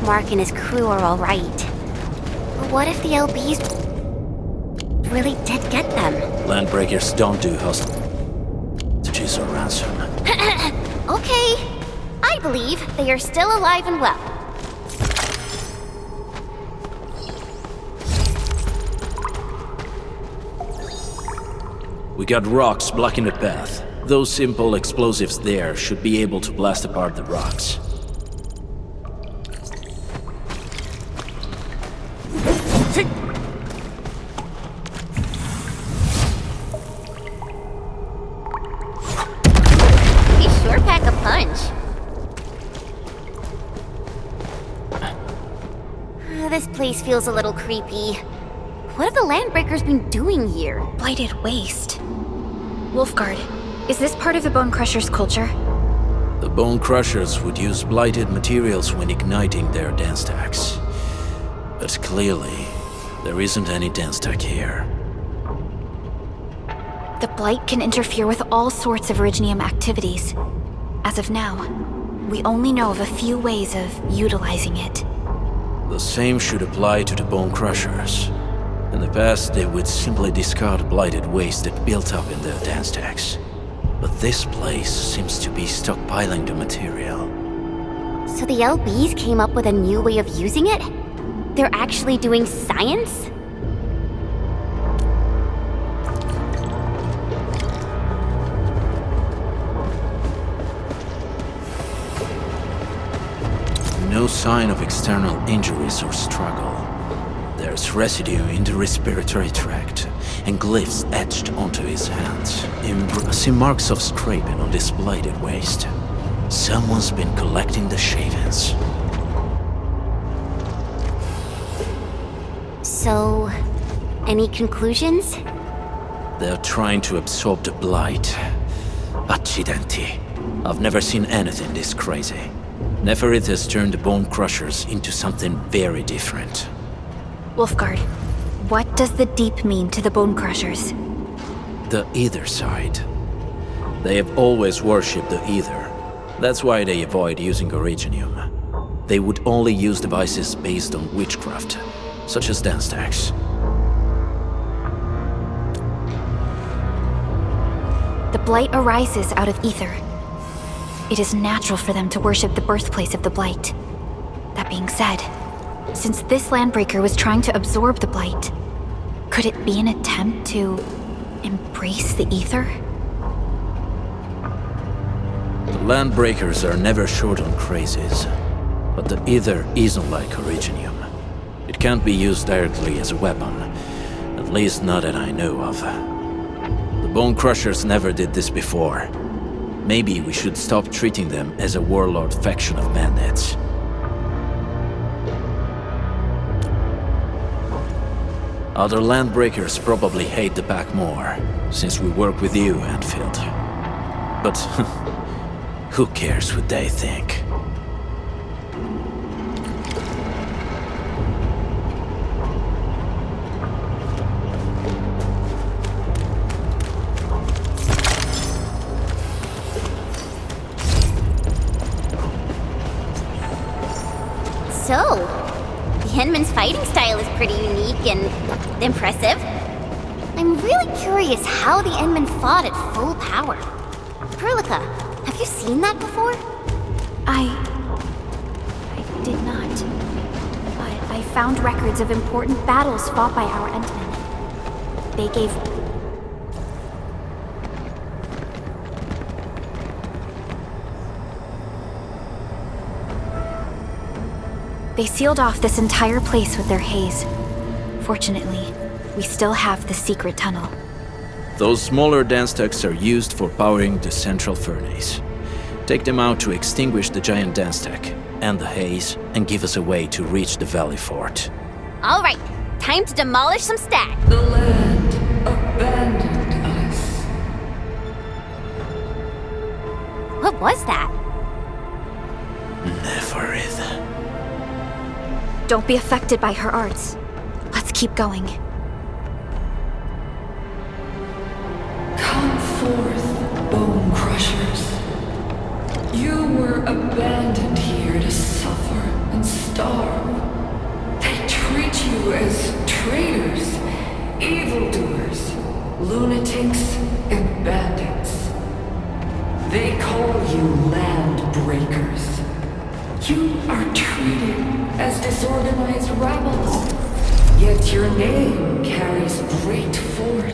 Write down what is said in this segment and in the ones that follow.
Mark and his crew are alright. But what if the LBs really did get them? Landbreakers don't do hostages or ransom. Okay, I believe they are still alive and well. We got rocks blocking the path. Those simple explosives there should be able to blast apart the rocks. They sure pack a punch. This place feels a little creepy. What have the Landbreakers been doing here? Blighted waste. Wolfguard, is this part of the Bone Crusher's culture? The Bone Crushers would use blighted materials when igniting their dance stacks. But clearly, there isn't any dance stack here. The Blight can interfere with all sorts of Originium activities. As of now, we only know of a few ways of utilizing it. The same should apply to the Bone Crushers. In the past, they would simply discard blighted waste that built up in their dance stacks. But this place seems to be stockpiling the material. So the LBs came up with a new way of using it? They're actually doing science? No sign of external injuries or struggle. There's residue in the respiratory tract, and glyphs etched onto his hands. I see marks of scraping on this blighted waste. Someone's been collecting the shavings. So, any conclusions? They're trying to absorb the blight. Accidenti. I've never seen anything this crazy. Neferith has turned the Bone Crushers into something very different. Wolfguard, what does the Deep mean to the Bone Crushers? The Ether side. They have always worshipped the Ether. That's why they avoid using Originium. They would only use devices based on witchcraft, such as dance stacks. The Blight arises out of Ether. It is natural for them to worship the birthplace of the Blight. That being said, since this Landbreaker was trying to absorb the Blight, could it be an attempt to embrace the Ether? The Landbreakers are never short on crazes, but the Ether isn't like Originium. It can't be used directly as a weapon, at least not that I know of. The Bone Crushers never did this before. Maybe we should stop treating them as a warlord faction of bandits. Other Landbreakers probably hate the pack more, since we work with you, Endfield. But who cares what they think? So, the Henman's fighting style is pretty unique and impressive. I'm really curious how the Endmen fought at full power. Perlica, have you seen that before? I did not. But I found records of important battles fought by our Endmen. They gave... They sealed off this entire place with their haze. Fortunately, we still have the secret tunnel. Those smaller dance stacks are used for powering the central furnace. Take them out to extinguish the giant dance stack and the haze, and give us a way to reach the valley fort. All right, time to demolish some stacks. The land abandoned us. What was that? Neferith. Don't be affected by her arts. Let's keep going. Come forth, Bone Crushers. You were abandoned here to suffer and starve. starve. They treat you as traitors, evildoers, lunatics, and bandits. They call you land breakers. You are treated as disorganized rebels, yet your name carries great force.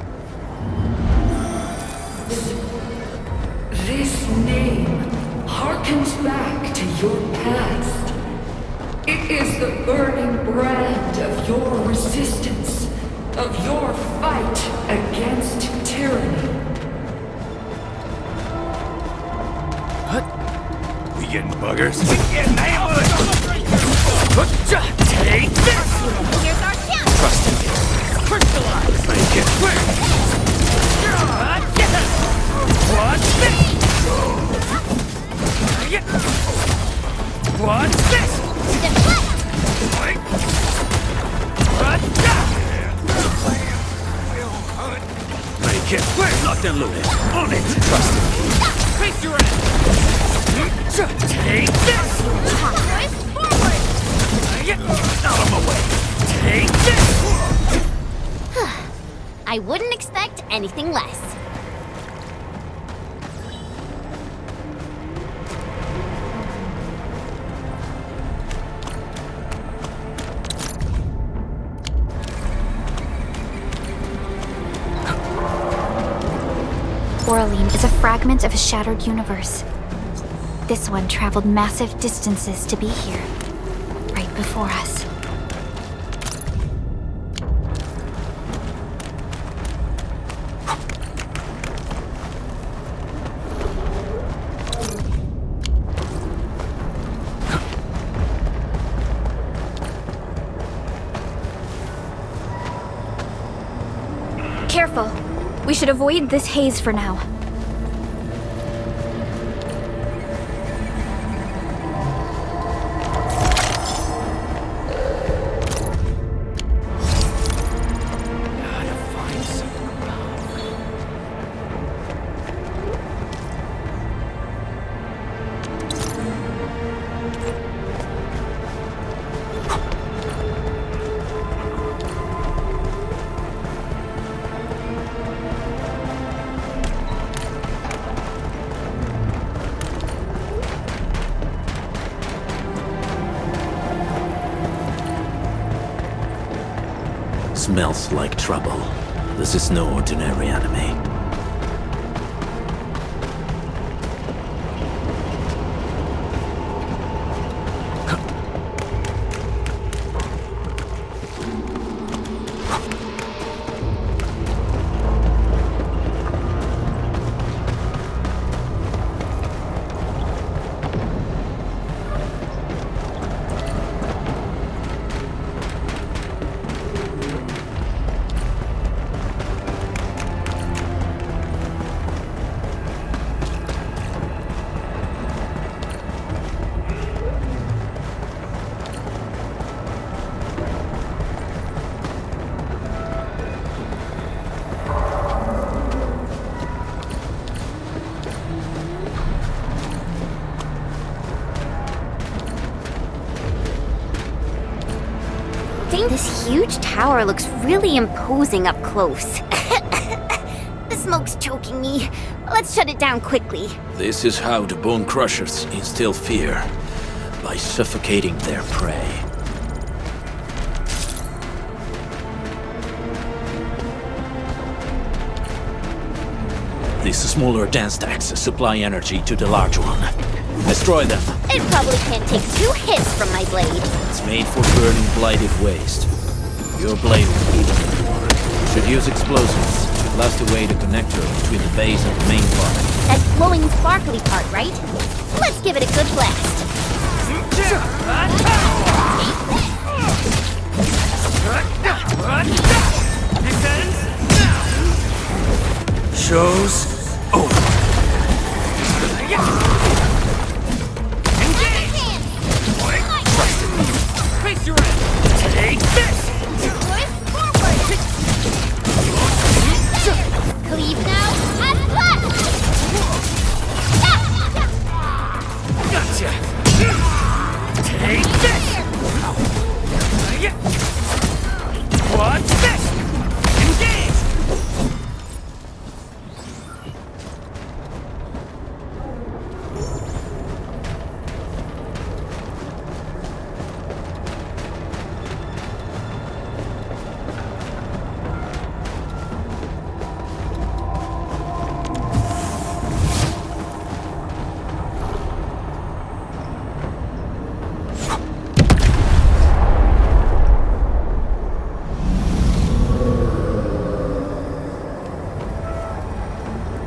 This name harkens back to your past. It is the burning brand of your resistance, of your fight against tyranny. We getting buggers? Take this! Here's our chance! Trust me. Crystallize! Make it quick! What's this? What's this? Make it quick! Locked and loaded. On it! Trust me. Face your end! Take this! Forward! Out of my way! Take this! I wouldn't expect anything less. Originium is a fragment of a shattered universe. This one traveled massive distances to be here, right before us. Careful. We should avoid this haze for now. Smells like trouble. This is no ordinary enemy. This huge tower looks really imposing up close. The smoke's choking me. Let's shut it down quickly. This is how the Bone Crushers instill fear, by suffocating their prey. These smaller dance stacks supply energy to the large one. Destroy them. It probably can't take 2 hits from my blade. It's made for burning blighted waste. Your blade will even more. Should use explosives to blast away the connector between the base and the main part. That glowing sparkly part, right? Let's give it a good blast. This ends now! Show's over. Face your end! Take this! Cleave now and blast! Gotcha! Take this!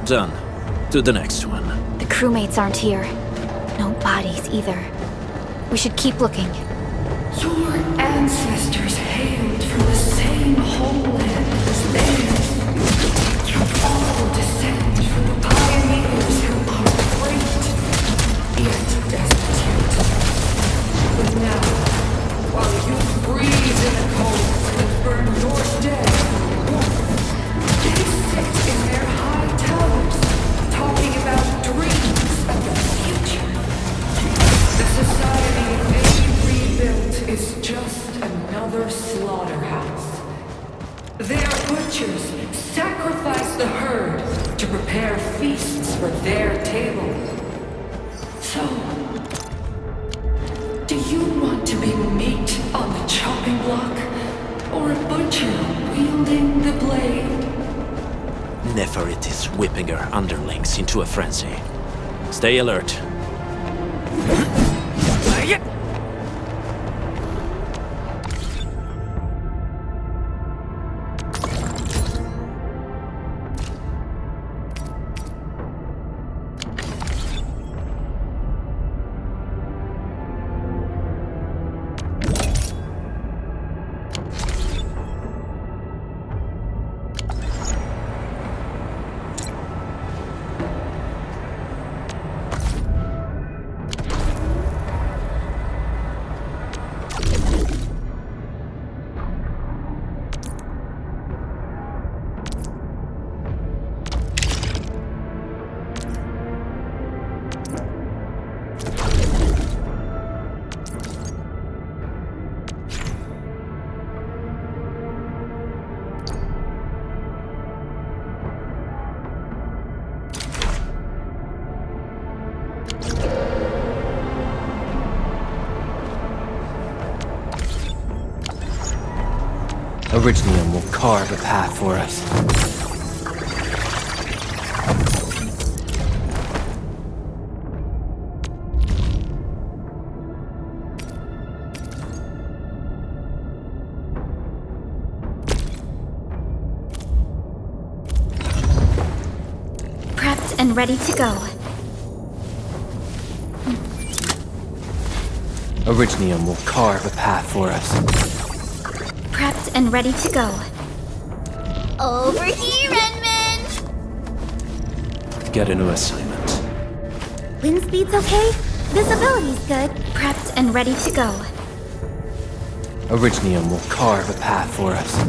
Done. To the next one. The crewmates aren't here. No bodies either. We should keep looking. Your ancestors hailed from the same homeland as theirs. You all descend from the pioneers who are great, yet destitute. But now, while you freeze in the cold and burn your dead in the warmth, they sit in their high towers, talking about dreams of the future. The society they rebuilt is just another slaughterhouse. Their butchers sacrifice the herd to prepare feasts for their table. So, do you want to be meat on the chopping block, or a butcher wielding the blade? Neferit is whipping her underlings into a frenzy. Stay alert. Originium will carve a path for us. Prepped and ready to go. Originium will carve a path for us. Prepped and ready to go. Over here, Redmond! Get a new assignment. Wind speed's okay? Visibility's good. Prepped and ready to go. Originium will carve a path for us.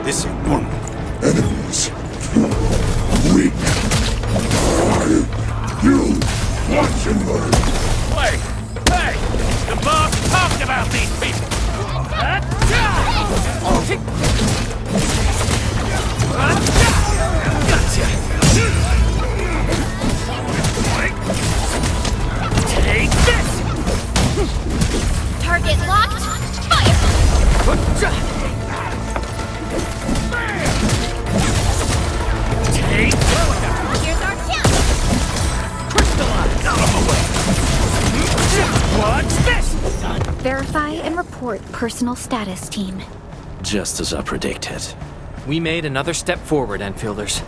This ain't normal. Enemies. Weak. You watch and learn. Wait! Hey! The boss talked about these people! Take this! Target locked. Fire! Take Here's our chance. crystallize! Out of the way! Watch this! Verify and report personal status, team. Just as I predicted. We made another step forward, Enfielders.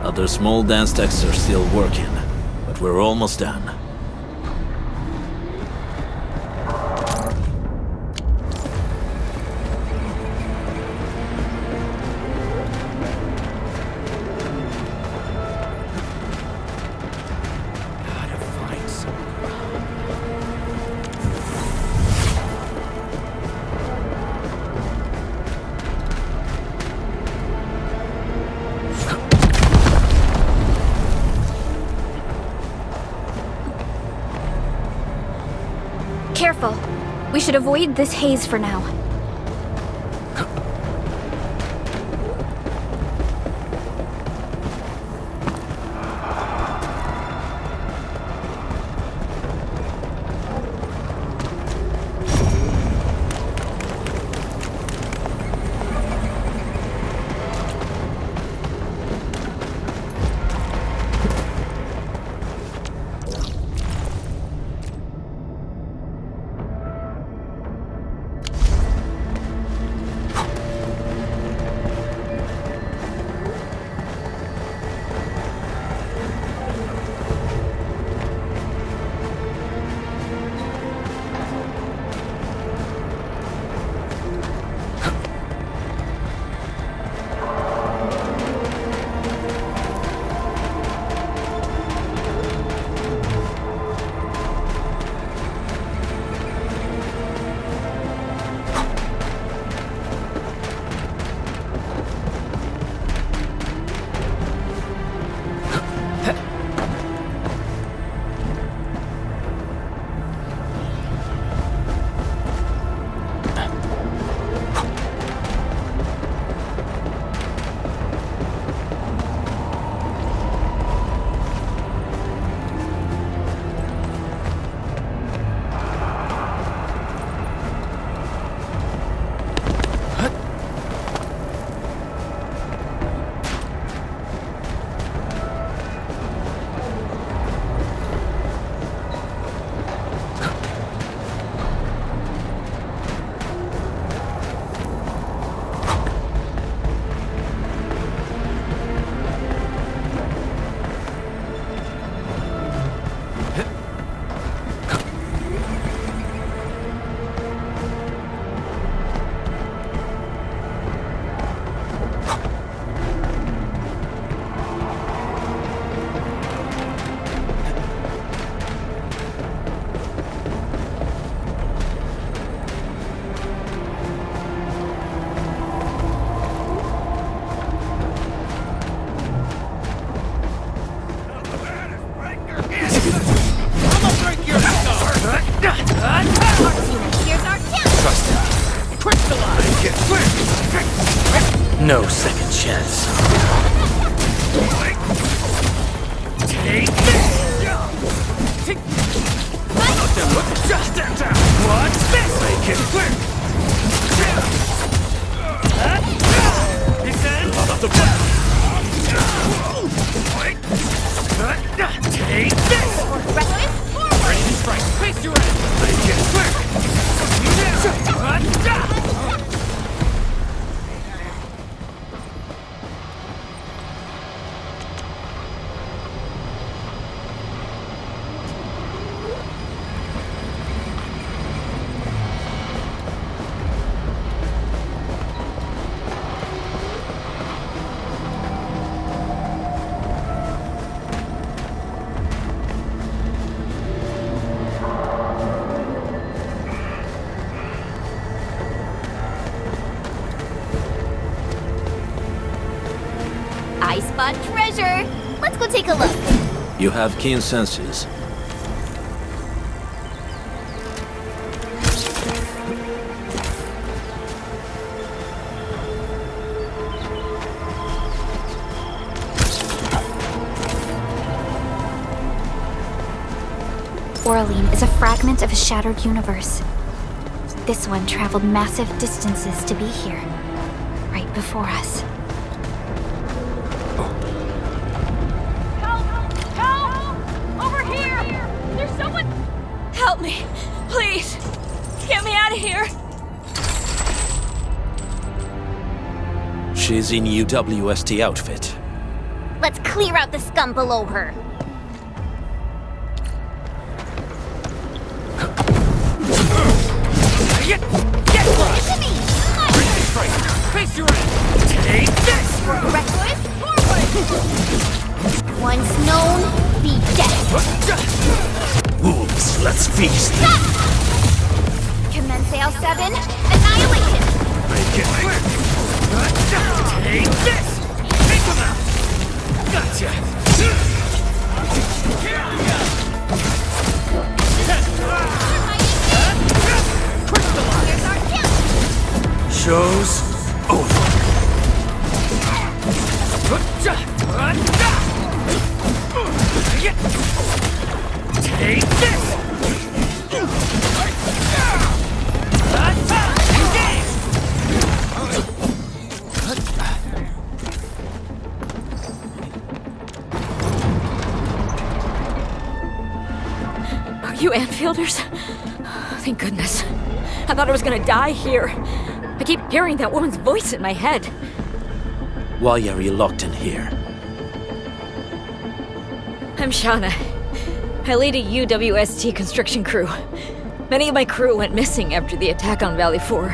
Other small dance techs are still working, but we're almost done. Gotta find some. careful. We should avoid this haze for now. No second chance. Take this! What's this? Make it quick! This end! Take this! Ready to strike! Face your end! Make it quick! I spot treasure! Let's go take a look. You have keen senses. Originium is a fragment of a shattered universe. This one traveled massive distances to be here, right before us. Help me! Please! Get me out of here! She's in UWST outfit. Let's clear out the scum below her. Get Listen to me! Face your end! Take this! Reckless, forward! Once known, be dead. Wolves, let's feast. Stop! Commence AL7, annihilation! Make it quick! Take this! Take them out! Gotcha! You Anfielders? Thank goodness. I thought I was gonna die here. I keep hearing that woman's voice in my head. Why are you locked in here? I'm Shauna. I lead a UWST construction crew. Many of my crew went missing after the attack on Valley 4.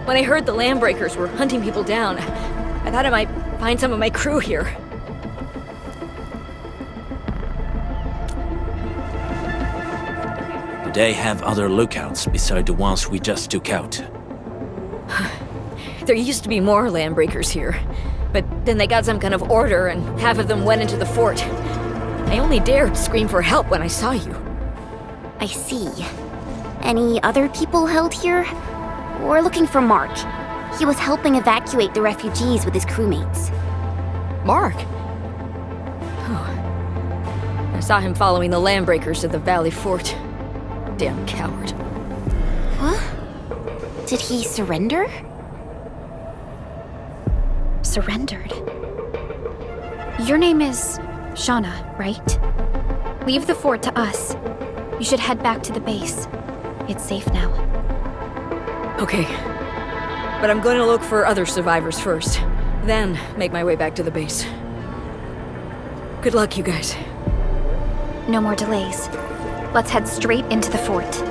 When I heard the Landbreakers were hunting people down, I thought I might find some of my crew here. Do they have other lookouts beside the ones we just took out? There used to be more Landbreakers here, but then they got some kind of order and half of them went into the fort. I only dared scream for help when I saw you. I see. Any other people held here? We're looking for Mark. He was helping evacuate the refugees with his crewmates. Mark? Oh. I saw him following the Landbreakers to the Valley Fort. Damn coward. Huh? Did he surrender? Surrendered. Your name is Shauna, right? Leave the fort to us. You should head back to the base. It's safe now. Okay. But I'm going to look for other survivors first, then make my way back to the base. Good luck, you guys. No more delays. Let's head straight into the fort.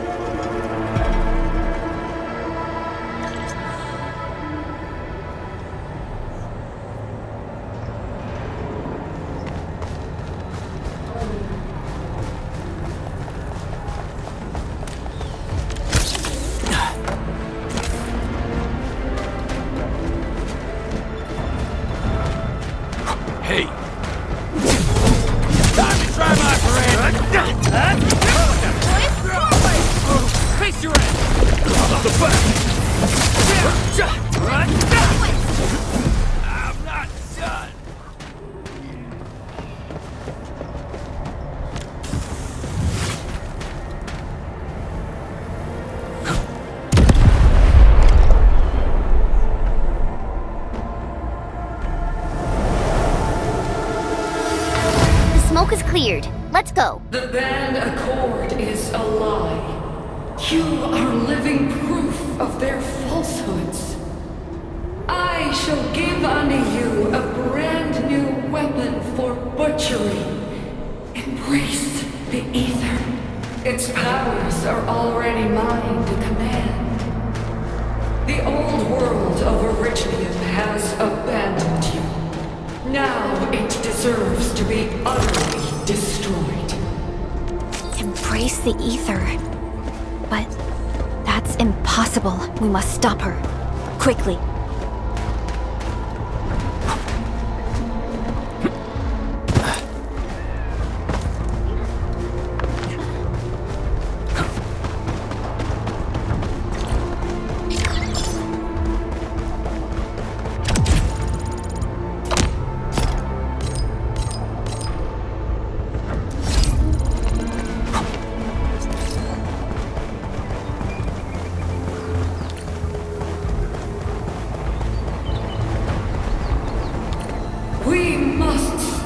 Hey! Time to try my parade! Face your ass! Off the back! I'm not done! Smoke is cleared. Let's go. The band accord is a lie. You are living proof of their falsehoods. I shall give unto you a brand new weapon for butchery. Embrace the ether. Its powers are already mine to command. The old world of Originium has abandoned you. Now it deserves to be utterly destroyed. Embrace the ether. But that's impossible. We must stop her. Quickly.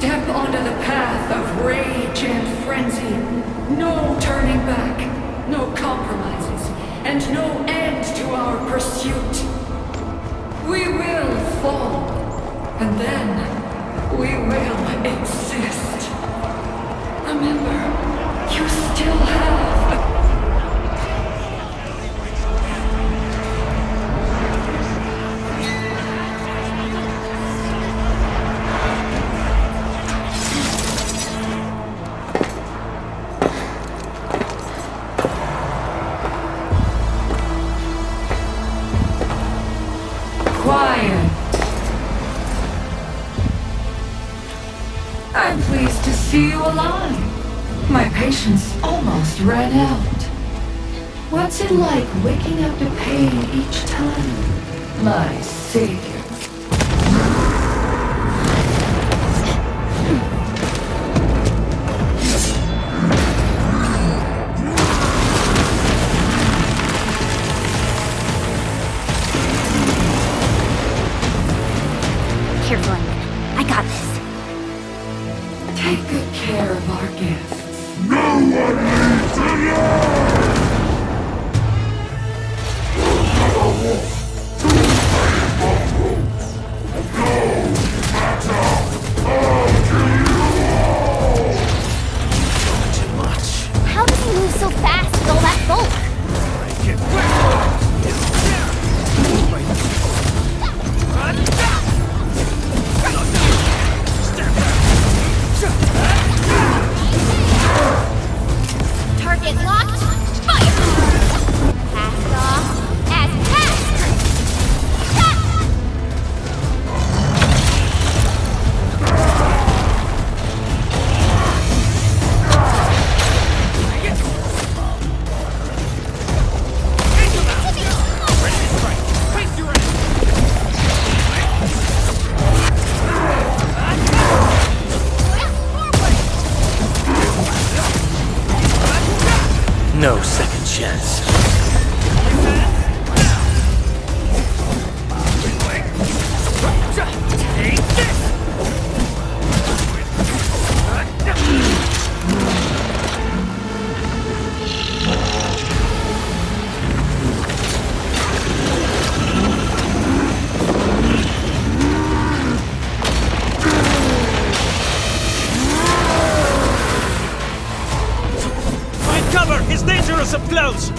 Step onto the path of rage and frenzy. No turning back, no compromises, and no end to our pursuit. We will fall, and then we will exist. Remember, you still have I'm pleased to see you alive. My patience almost ran out. What's it like waking up to pain each time? My savior. Careful, Endman. I got this. Take good care of our guests. No one needs to learn! Too much. How does he move so fast with all that bulk? Target locked. Fire! Passed off as passed. No second chance. Find cover! He's dangerous up close!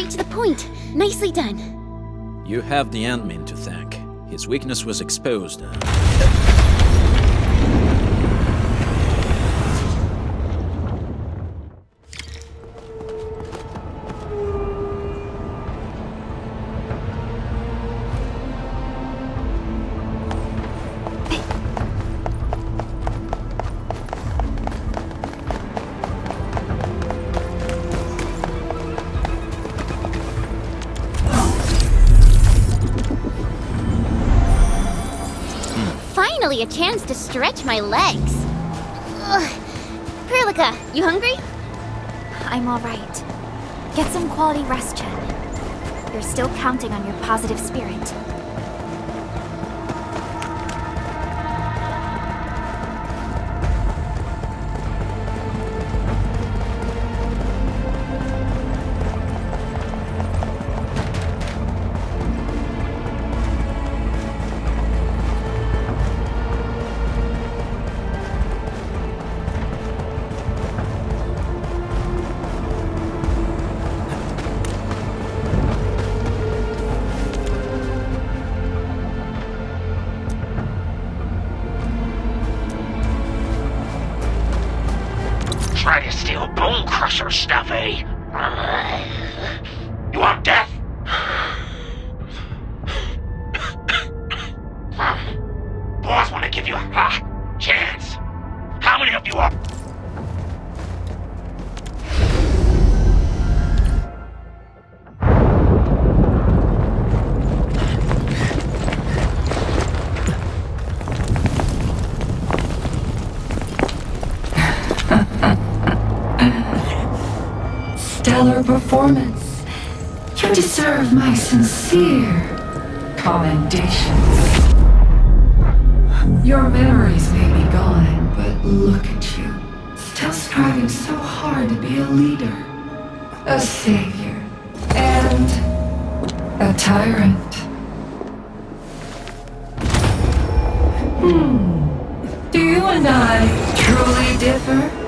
straight to the point. Nicely done. You have the admin to thank. His weakness was exposed. Finally a chance to stretch my legs. Ugh. Perlica, you hungry? I'm alright. Get some quality rest, Chen. You're still counting on your positive spirit. Try to steal Bone Crusher stuff, eh? You want death? Boss want to give you a chance. How many of you are? Stellar performance. You deserve my sincere commendations. Your memories may be gone, but look at you. Still striving so hard to be a leader, a savior, and a tyrant. Do you and I truly differ?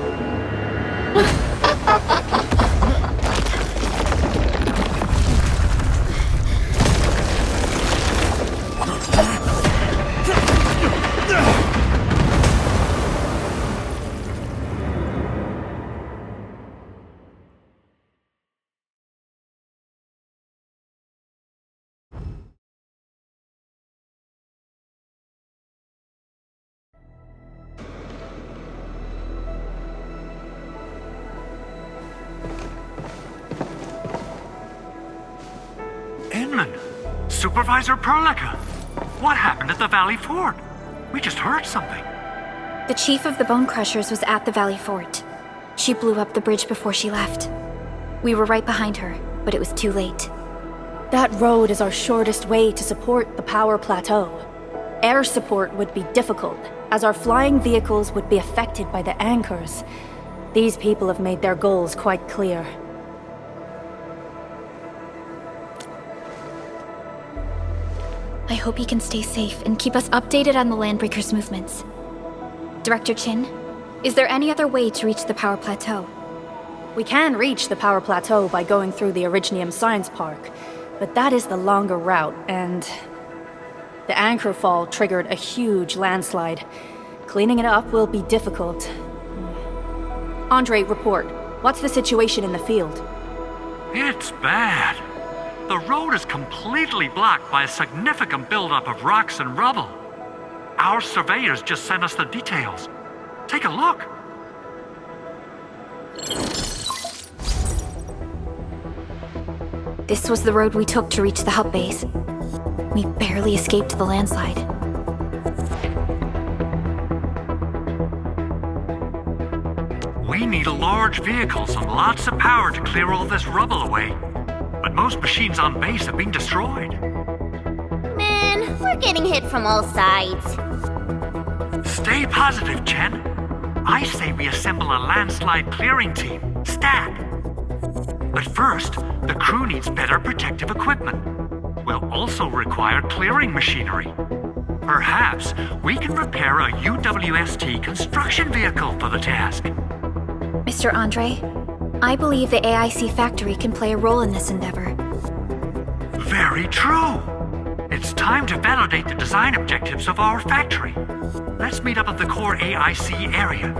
Supervisor Perlica, what happened at the Valley Fort? We just heard something. The chief of the Bone Crushers was at the Valley Fort. She blew up the bridge before she left. We were right behind her, but it was too late. That road is our shortest way to support the power plateau. Air support would be difficult, as our flying vehicles would be affected by the anchors. These people have made their goals quite clear. I hope he can stay safe and keep us updated on the Landbreakers' movements. Director Chin, is there any other way to reach the power plateau? We can reach the power plateau by going through the Originium Science Park, but that is the longer route, and the anchor fall triggered a huge landslide. Cleaning it up will be difficult. Andre, report. What's the situation in the field? It's bad. The road is completely blocked by a significant buildup of rocks and rubble. Our surveyors just sent us the details. Take a look. This was the road we took to reach the hub base. We barely escaped the landslide. We need a large vehicles and lots of power to clear all this rubble away. But most machines on base have been destroyed. Man, we're getting hit from all sides. Stay positive, Chen. I say we assemble a landslide clearing team, STAT. But first, the crew needs better protective equipment. We'll also require clearing machinery. Perhaps we can prepare a UWST construction vehicle for the task. Mr. Andre, I believe the AIC Factory can play a role in this endeavor. Very true. It's time to validate the design objectives of our factory. Let's meet up at the core AIC area.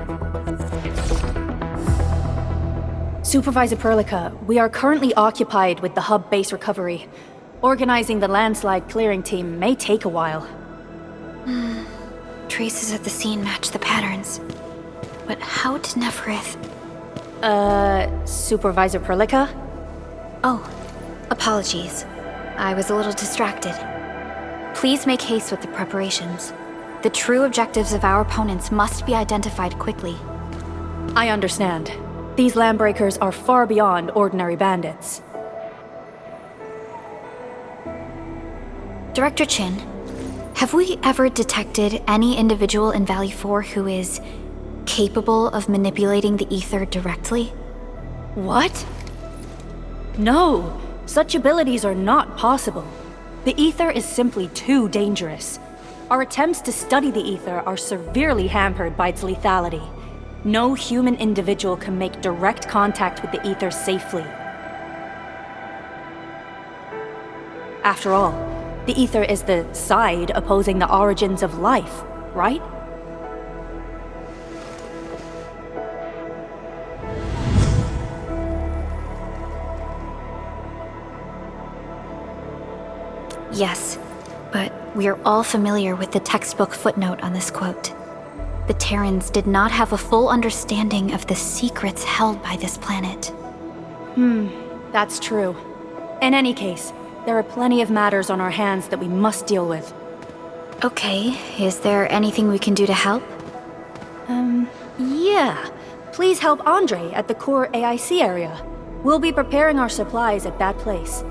Supervisor Perlica, we are currently occupied with the hub base recovery. Organizing the landslide clearing team may take a while. Traces of the scene match the patterns. But how did Neferith... Supervisor Perlica? Oh, apologies. I was a little distracted. Please make haste with the preparations. The true objectives of our opponents must be identified quickly. I understand. These landbreakers are far beyond ordinary bandits. Director Chin, have we ever detected any individual in Valley 4 who is capable of manipulating the ether directly? What? No, such abilities are not possible. The ether is simply too dangerous. Our attempts to study the ether are severely hampered by its lethality. No human individual can make direct contact with the ether safely. After all, the ether is the side opposing the origins of life, right? Yes, but we are all familiar with the textbook footnote on this quote. The Terrans did not have a full understanding of the secrets held by this planet. That's true. In any case, there are plenty of matters on our hands that we must deal with. Okay, is there anything we can do to help? Yeah. Please help Andre at the core AIC area. We'll be preparing our supplies at that place.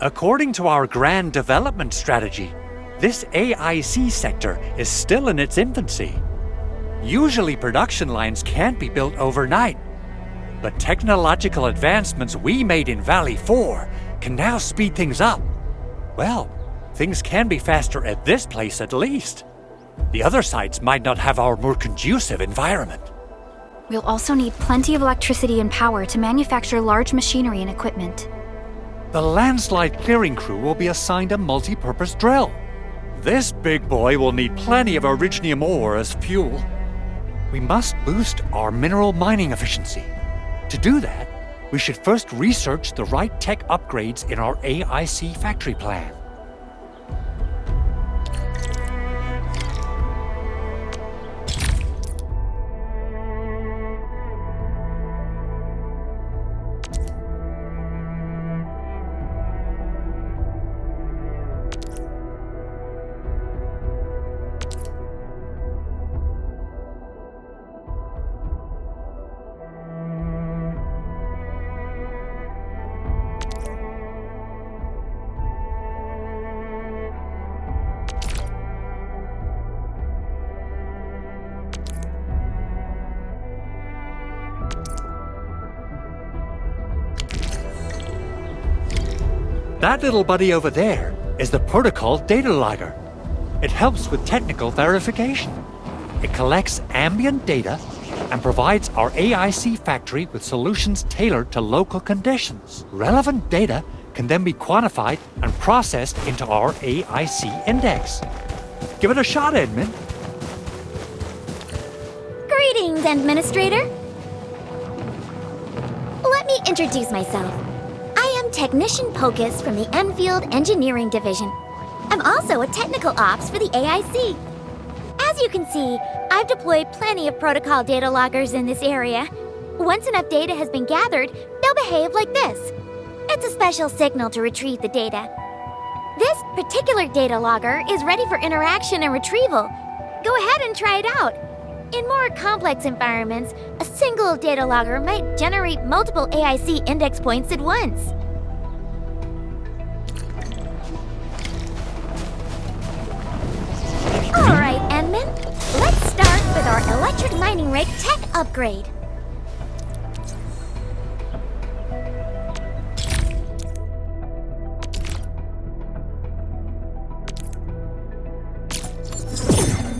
According to our grand development strategy, this AIC sector is still in its infancy. Usually production lines can't be built overnight, but technological advancements we made in Valley 4 can now speed things up. Well, things can be faster at this place at least. The other sites might not have our more conducive environment. We'll also need plenty of electricity and power to manufacture large machinery and equipment. The landslide clearing crew will be assigned a multi-purpose drill. This big boy will need plenty of Originium ore as fuel. We must boost our mineral mining efficiency. To do that, we should first research the right tech upgrades in our AIC factory plan. That little buddy over there is the protocol data logger. It helps with technical verification. It collects ambient data and provides our AIC factory with solutions tailored to local conditions. Relevant data can then be quantified and processed into our AIC index. Give it a shot, Edmund. Endministrator? Let me introduce myself. I am Technician Pocus from the Enfield Engineering Division. I'm also a technical ops for the AIC. As you can see, I've deployed plenty of protocol data loggers in this area. Once enough data has been gathered, they'll behave like this. It's a special signal to retrieve the data. This particular data logger is ready for interaction and retrieval. Go ahead and try it out. In more complex environments, a single data logger might generate multiple AIC index points at once. Alright, Endman. Let's start with our electric mining rig tech upgrade.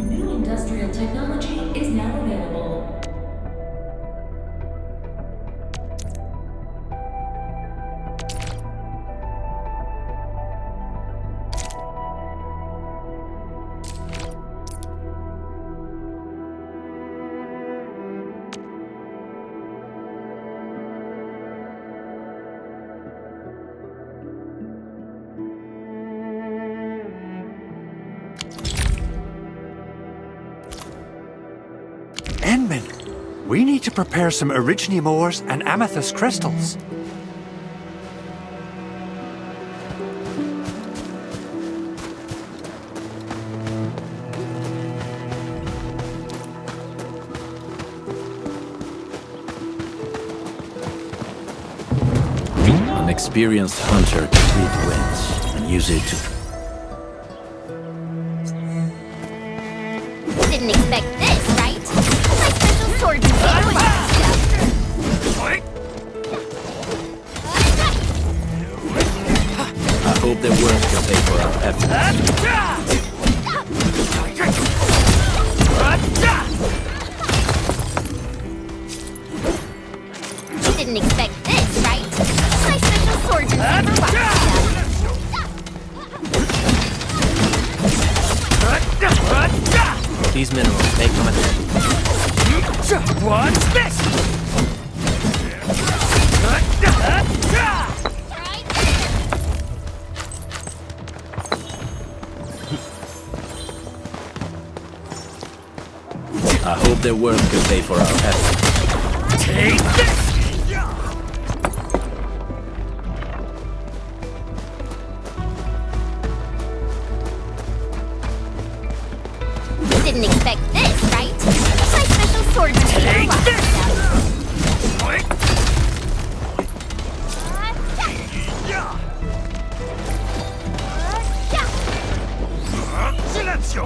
New industrial technology is now available. Endman, we need to prepare some Originium ores and amethyst crystals. An experienced hunter can read winds and use it to... Didn't expect this, right? My special sword and stuff. I hope their work can pay for our efforts. Didn't expect this, right? My special sword and These minerals may come in handy. What's this? I hope their work can pay for our efforts. Take this! Didn't expect this, right? My special sword and Take this! Silenzio!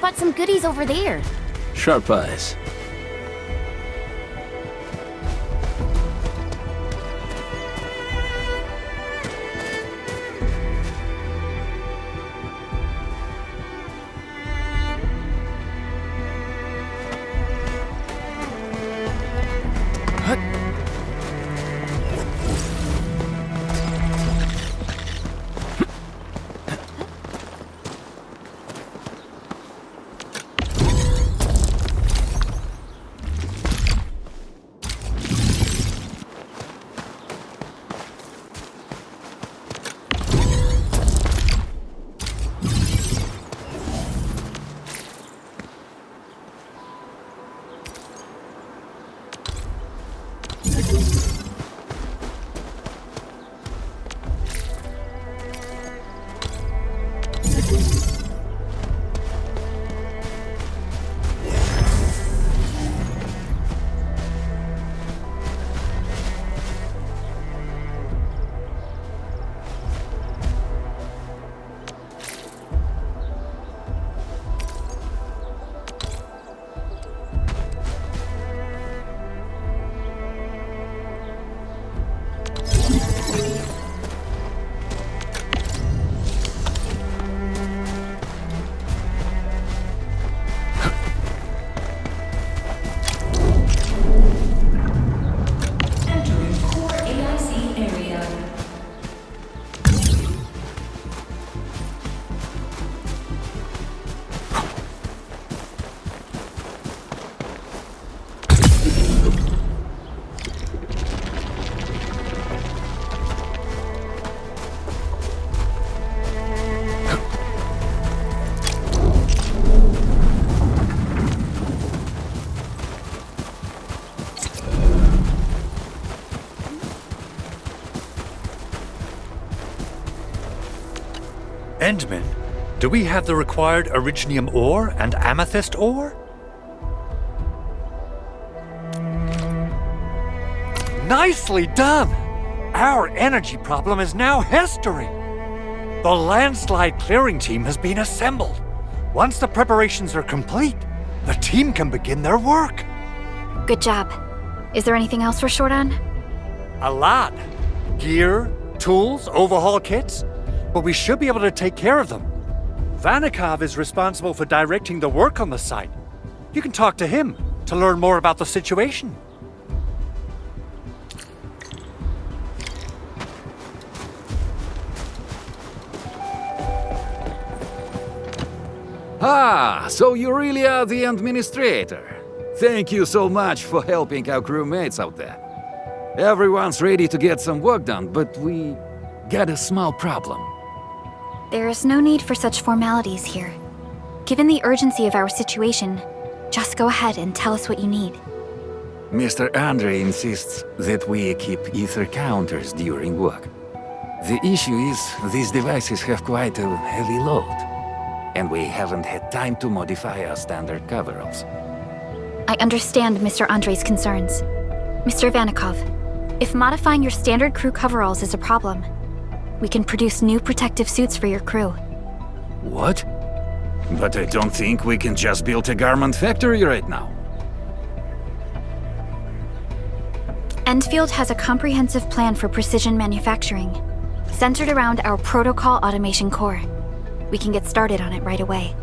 spot some goodies over there. Sharp eyes. Entering core AIC area. Endman, do we have the required Originium ore and amethyst ore? Nicely done! Our energy problem is now history. The landslide clearing team has been assembled. Once the preparations are complete, the team can begin their work. Good job. Is there anything else we're short on? A lot. Gear, tools, overhaul kits. But we should be able to take care of them. Vanikov is responsible for directing the work on the site. You can talk to him to learn more about the situation. Ah, so you really are the Endministrator. Thank you so much for helping our crewmates out there. Everyone's ready to get some work done, but we got a small problem. There is no need for such formalities here. Given the urgency of our situation, just go ahead and tell us what you need. Mr. Andre insists that we keep ether counters during work. The issue is these devices have quite a heavy load, and we haven't had time to modify our standard coveralls. I understand Mr. Andre's concerns. Mr. Vanikov, if modifying your standard crew coveralls is a problem, we can produce new protective suits for your crew. What? But I don't think we can just build a garment factory right now. Endfield has a comprehensive plan for precision manufacturing, centered around our protocol automation core. We can get started on it right away.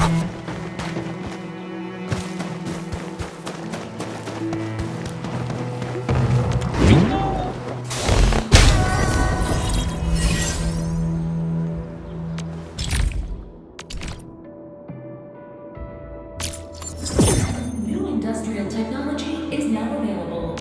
New industrial technology is now available.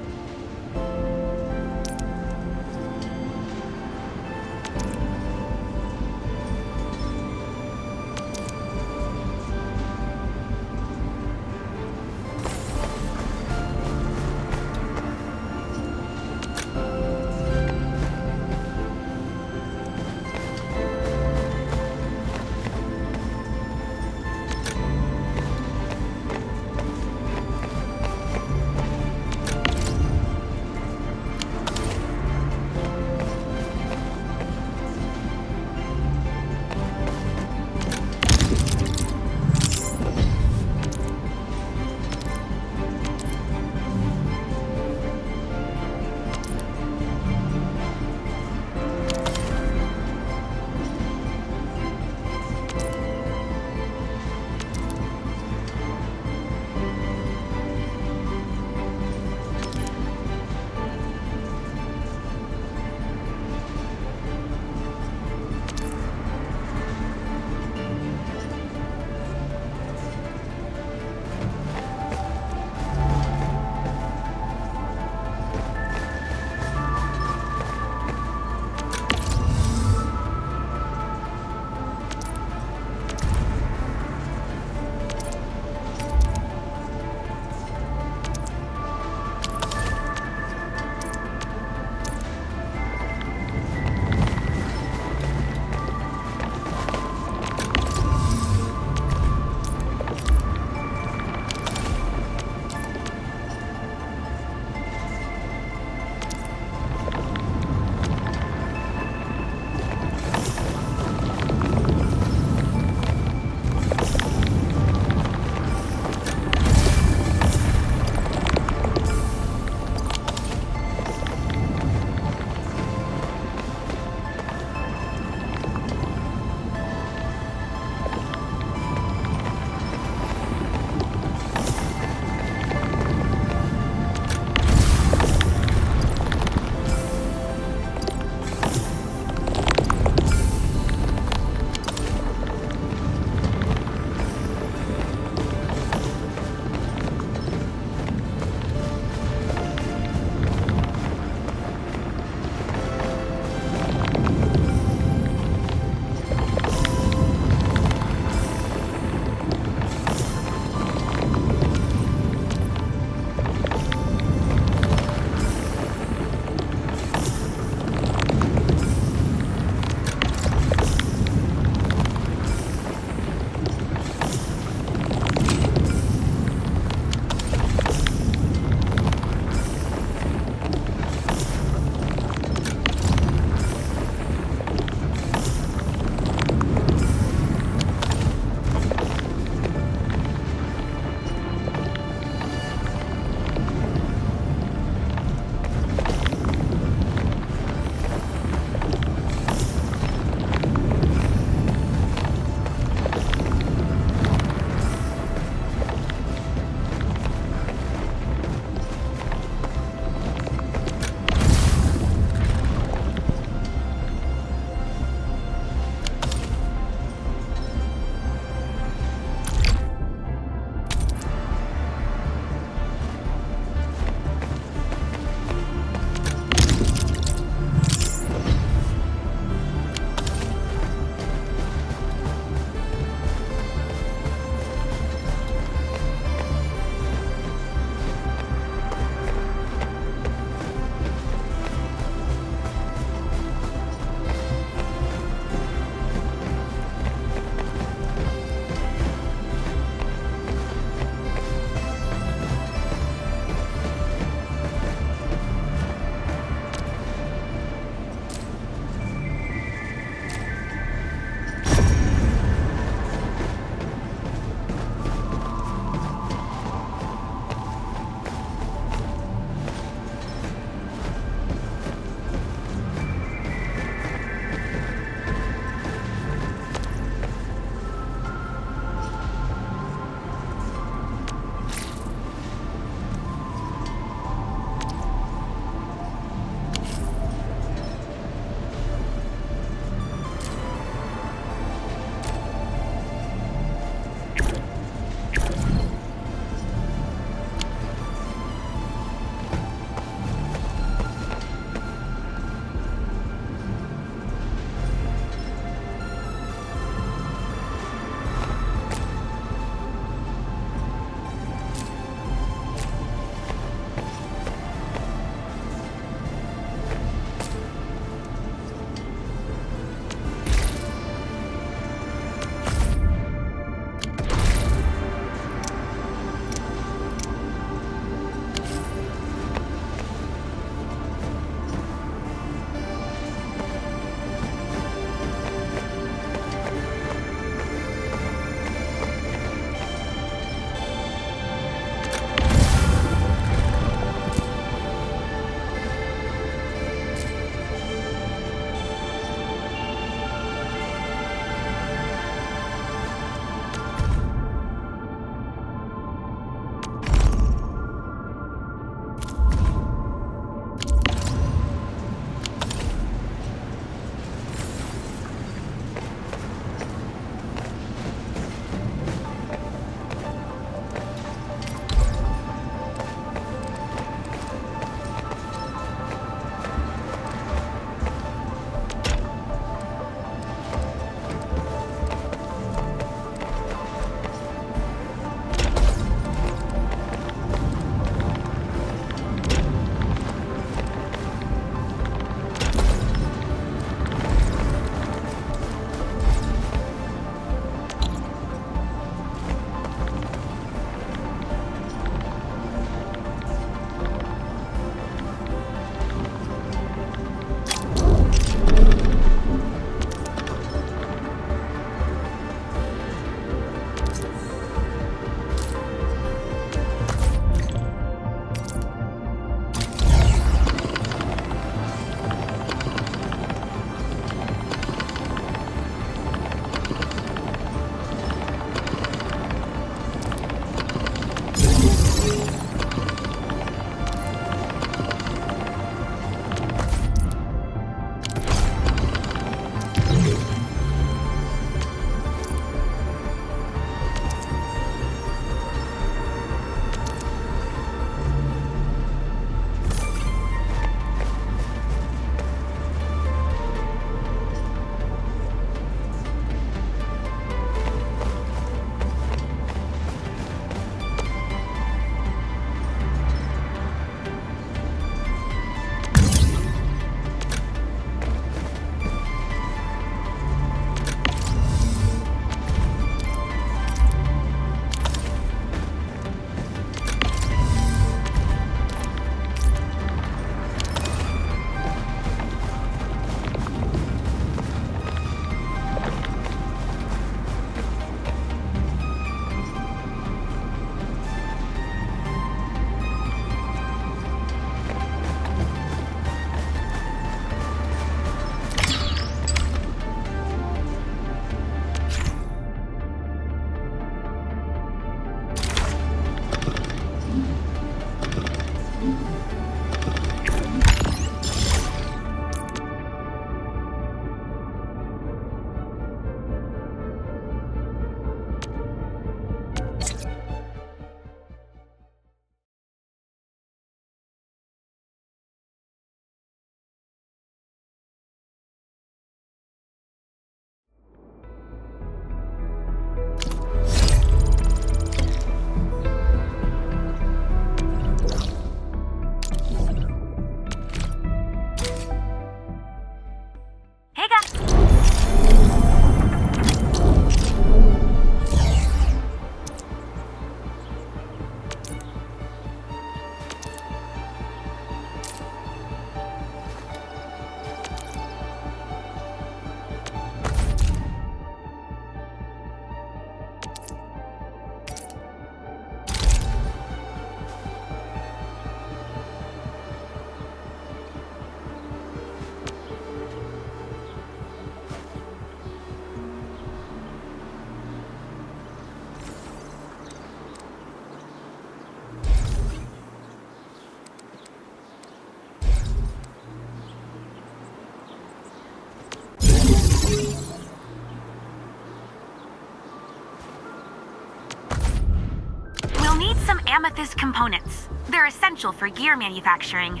You'll need some amethyst components. They're essential for gear manufacturing.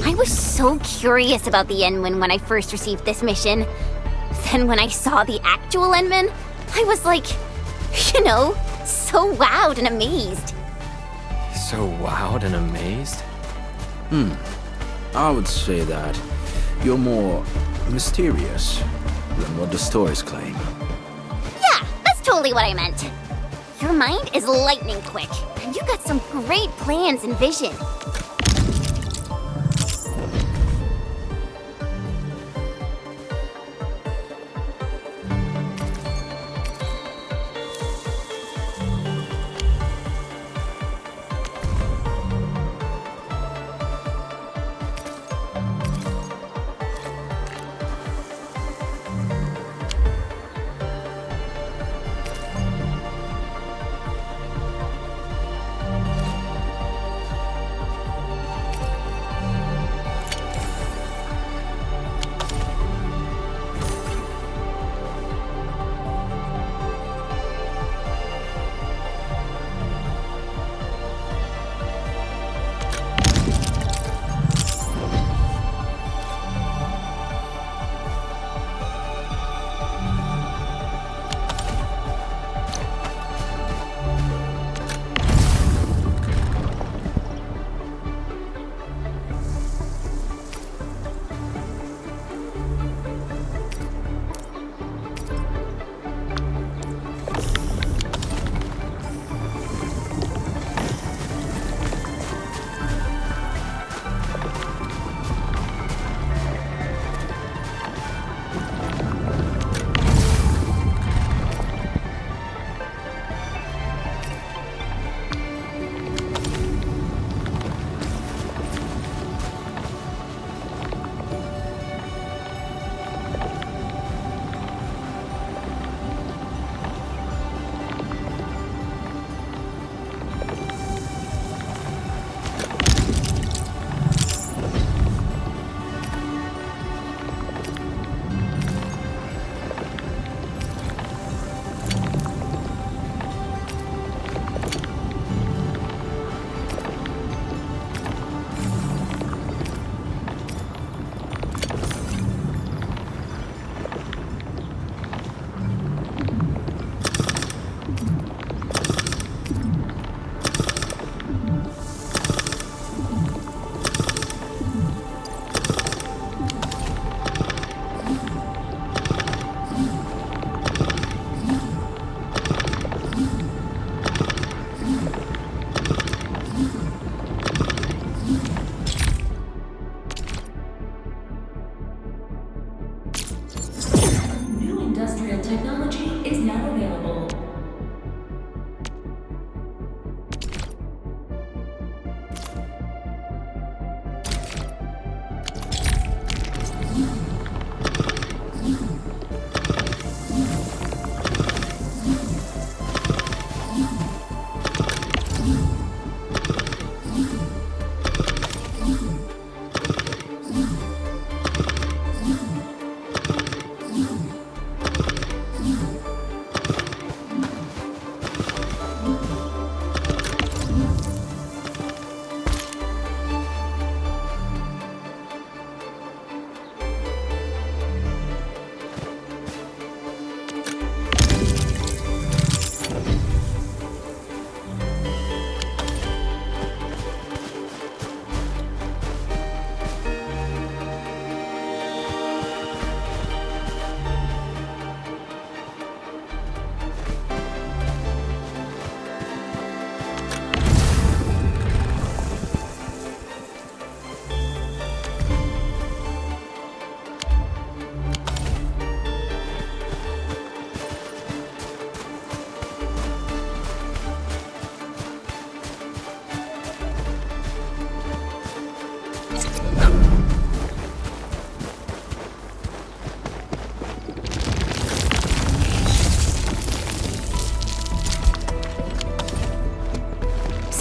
I was so curious about the Endman when I first received this mission. Then when I saw the actual Endman, I was like, you know, so wowed and amazed. So wowed and amazed? I would say that you're more mysterious than what the stories claim. Yeah, that's totally what I meant. Your mind is lightning quick, and you got some great plans and vision.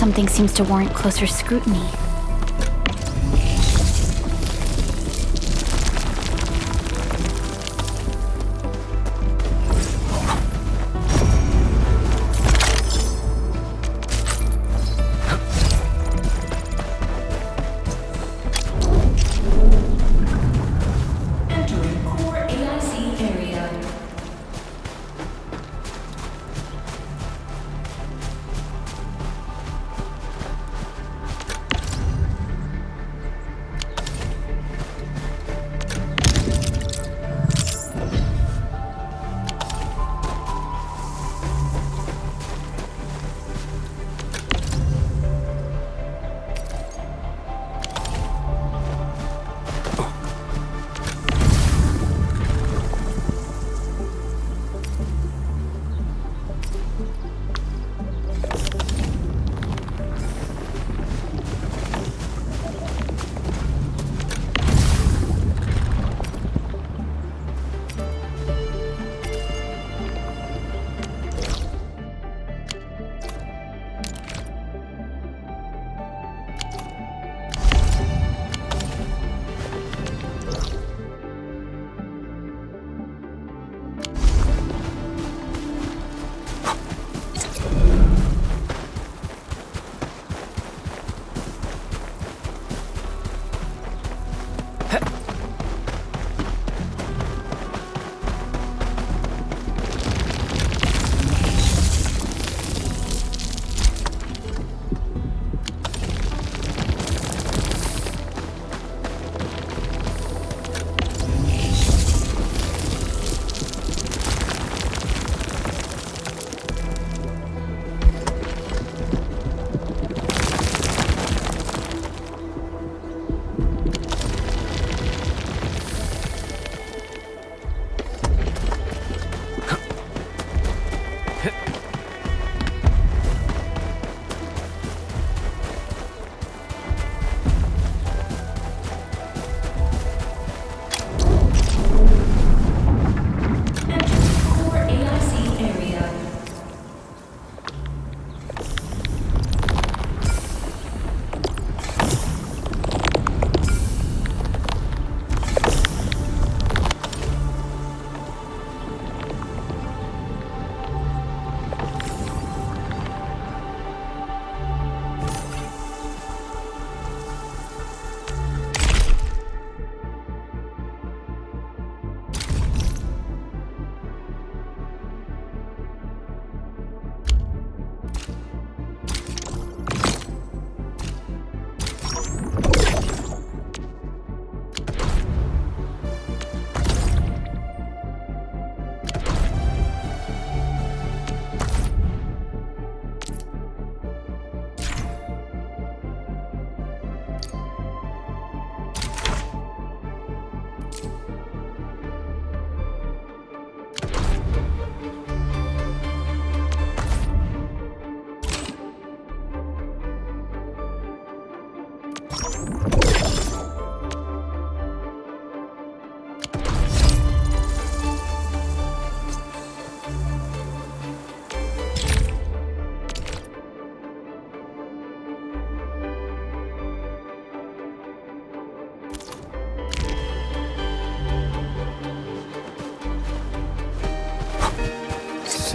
something seems to warrant closer scrutiny. Entering core AIC area.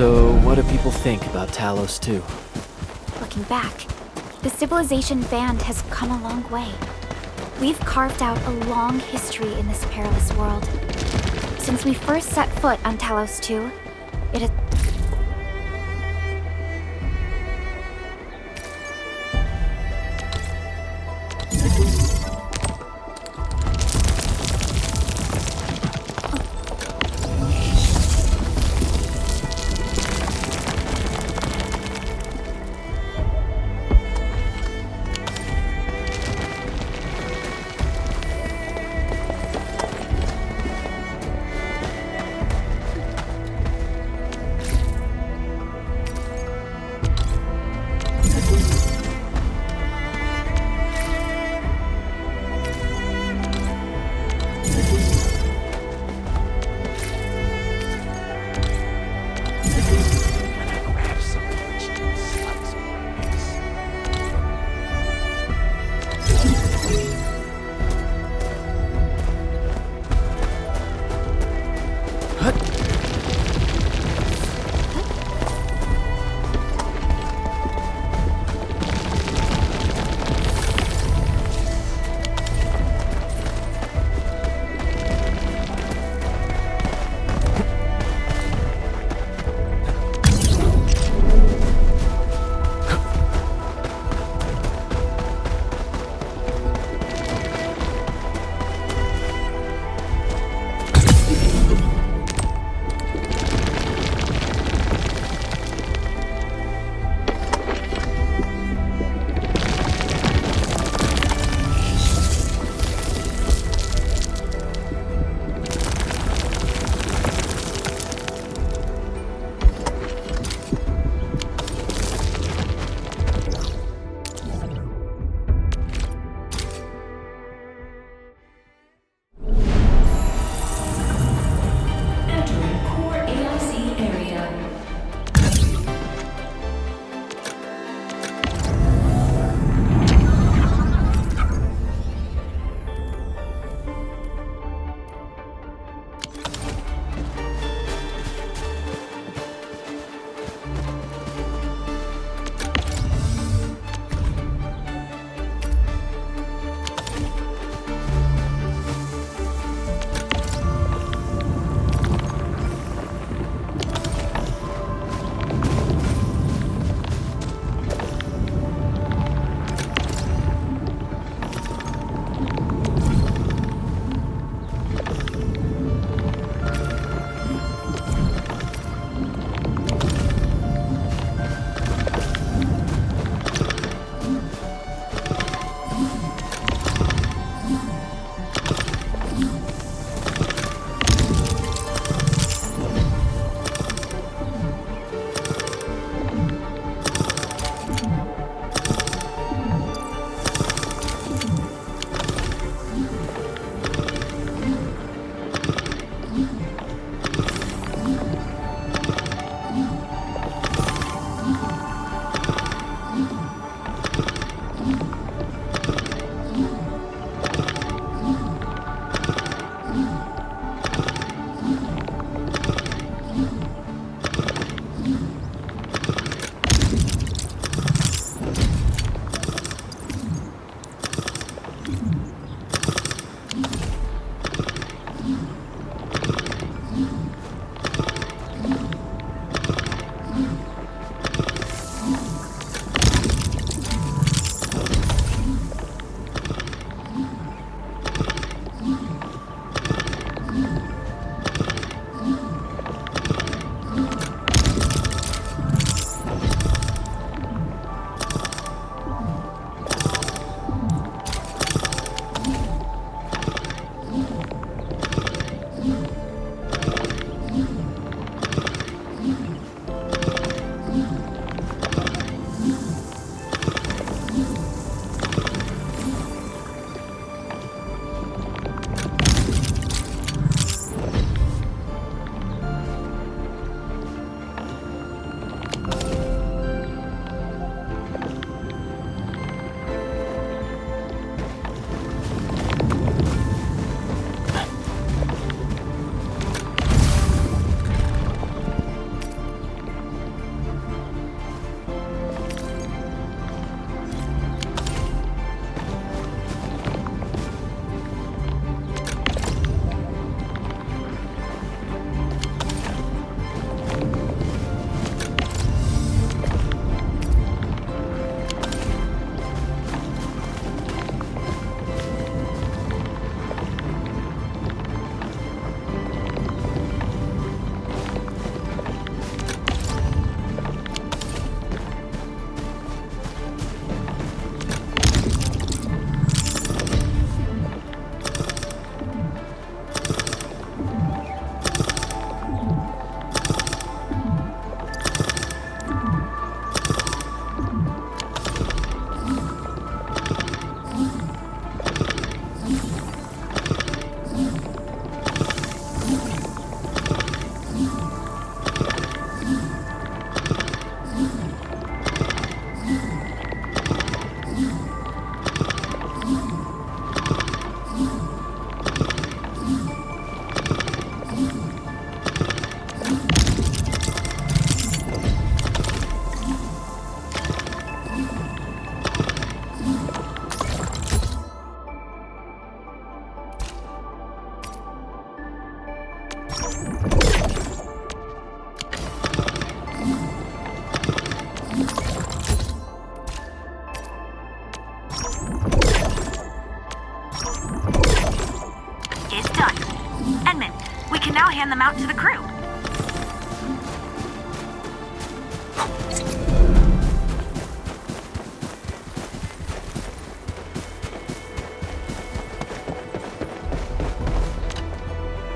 So, what do people think about Talos-II? Looking back, the civilization band has come a long way. We've carved out a long history in this perilous world. Since we first set foot on Talos-II, it has...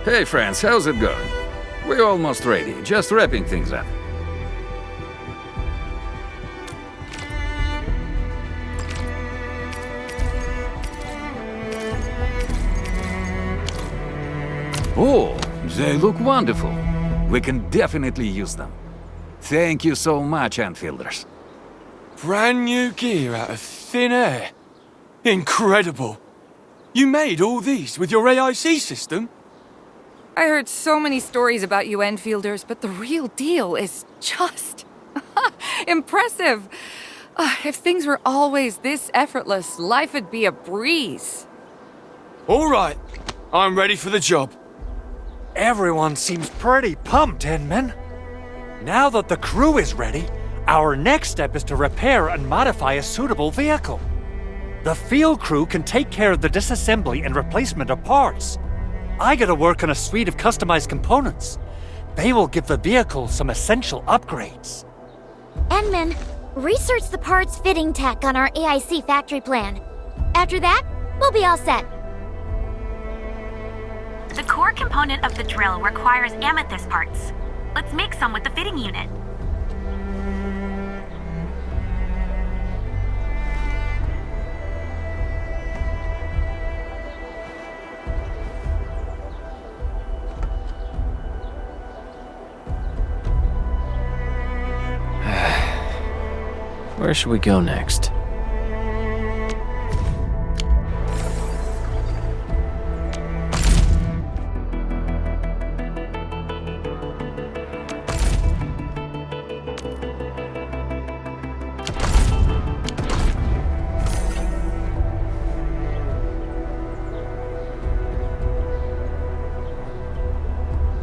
Hey friends, how's it going? We're almost ready, just wrapping things up. Oh, they look wonderful. We can definitely use them. Thank you so much, Enfielders. Brand new gear out of thin air. Incredible. You made all these with your AIC system? I heard so many stories about you Enfielders, but the real deal is just impressive. If things were always this effortless, life would be a breeze. All right, I'm ready for the job. Everyone seems pretty pumped, Endman. Now that the crew is ready, our next step is to repair and modify a suitable vehicle. The field crew can take care of the disassembly and replacement of parts. I gotta work on a suite of customized components. They will give the vehicle some essential upgrades. Endman, research the parts fitting tech on our AIC Factory plan. After that, we'll be all set. The core component of the drill requires amethyst parts. Let's make some with the fitting unit. Where should we go next?